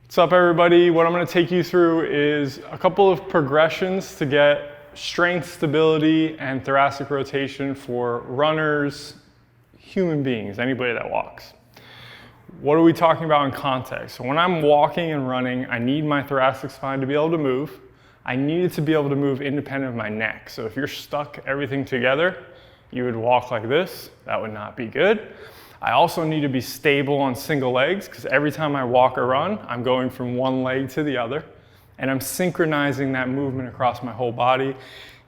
What's up, everybody? What I'm going to take you through is a couple of progressions to get strength, stability, and thoracic rotation for runners, human beings, anybody that walks. What are we talking about in context? So when I'm walking and running, I need my thoracic spine to be able to move. I need it to be able to move independent of my neck. So if you're stuck everything together, you would walk like this. That would not be good. I also need to be stable on single legs because every time I walk or run, I'm going from one leg to the other, and I'm synchronizing that movement across my whole body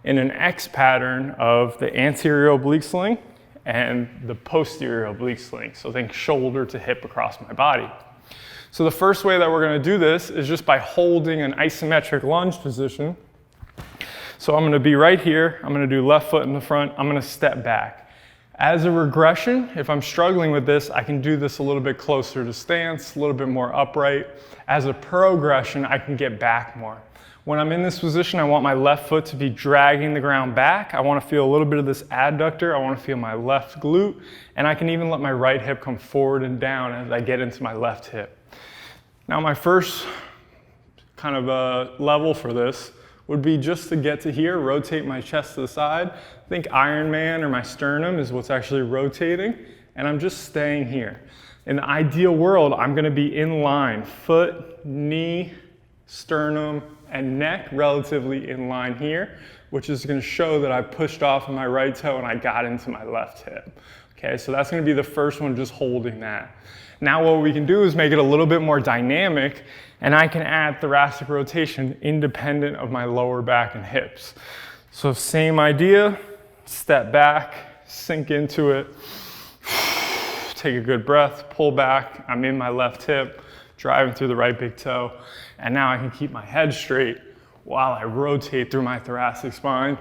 in an X pattern of the anterior oblique sling and the posterior oblique sling. So think shoulder to hip across my body. So the first way that we're going to do this is just by holding an isometric lunge position. So I'm going to be right here. I'm going to do left foot in the front. I'm going to step back. As a regression, if I'm struggling with this, I can do this a little bit closer to stance, a little bit more upright. As a progression, I can get back more. When I'm in this position, I want my left foot to be dragging the ground back. I want to feel a little bit of this adductor. I want to feel my left glute, and I can even let my right hip come forward and down as I get into my left hip. Now, my first kind of level for this would be just to get to here, rotate my chest to the side. Think Iron Man or my sternum is what's actually rotating, and I'm just staying here. In the ideal world, I'm gonna be in line, foot, knee, sternum, and neck relatively in line here, which is gonna show that I pushed off of my right toe and I got into my left hip. Okay, so that's gonna be the first one, just holding that. Now what we can do is make it a little bit more dynamic, and I can add thoracic rotation independent of my lower back and hips. So same idea, step back, sink into it, take a good breath, pull back, I'm in my left hip, driving through the right big toe, and now I can keep my head straight while I rotate through my thoracic spine,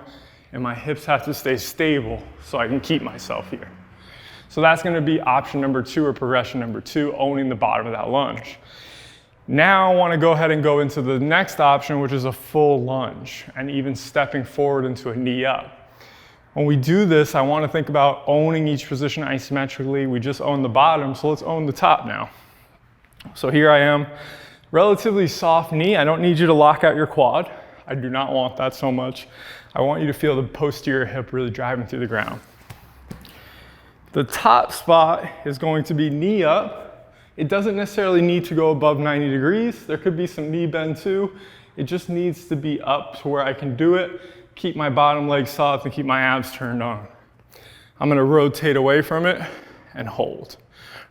and my hips have to stay stable so I can keep myself here. So that's gonna be option number 2 or progression number 2, owning the bottom of that lunge. Now I wanna go ahead and go into the next option, which is a full lunge, and even stepping forward into a knee up. When we do this, I wanna think about owning each position isometrically. We just own the bottom, so let's own the top now. So here I am, relatively soft knee. I don't need you to lock out your quad. I do not want that so much. I want you to feel the posterior hip really driving through the ground. The top spot is going to be knee up. It doesn't necessarily need to go above 90 degrees. There could be some knee bend too. It just needs to be up to where I can do it, keep my bottom leg soft, and keep my abs turned on. I'm gonna rotate away from it and hold.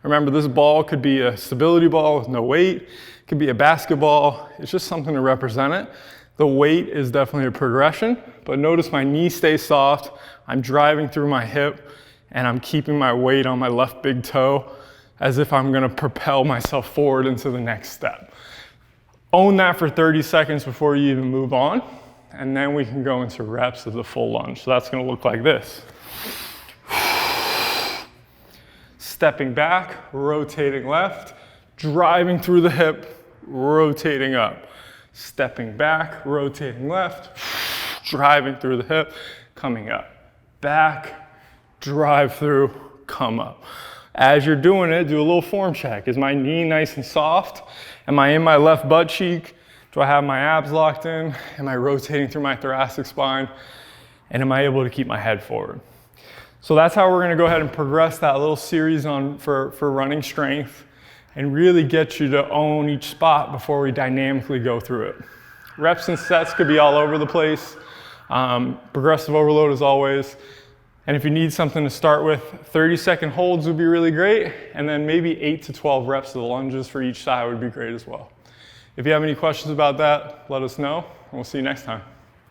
Remember, this ball could be a stability ball with no weight. It could be a basketball. It's just something to represent it. The weight is definitely a progression, but notice my knee stays soft. I'm driving through my hip, and I'm keeping my weight on my left big toe as if I'm gonna propel myself forward into the next step. Own that for 30 seconds before you even move on, and then we can go into reps of the full lunge. So that's gonna look like this. Stepping back, rotating left, driving through the hip, rotating up. Stepping back, rotating left, driving through the hip, coming up. Back, drive through, come up. As you're doing it, do a little form check. Is my knee nice and soft? Am I in my left butt cheek? Do I have my abs locked in? Am I rotating through my thoracic spine? And am I able to keep my head forward? So that's how we're gonna go ahead and progress that little series for running strength and really get you to own each spot before we dynamically go through it. Reps and sets could be all over the place. Progressive overload as always. And if you need something to start with, 30-second holds would be really great, and then maybe 8 to 12 reps of the lunges for each side would be great as well. If you have any questions about that, let us know, and we'll see you next time.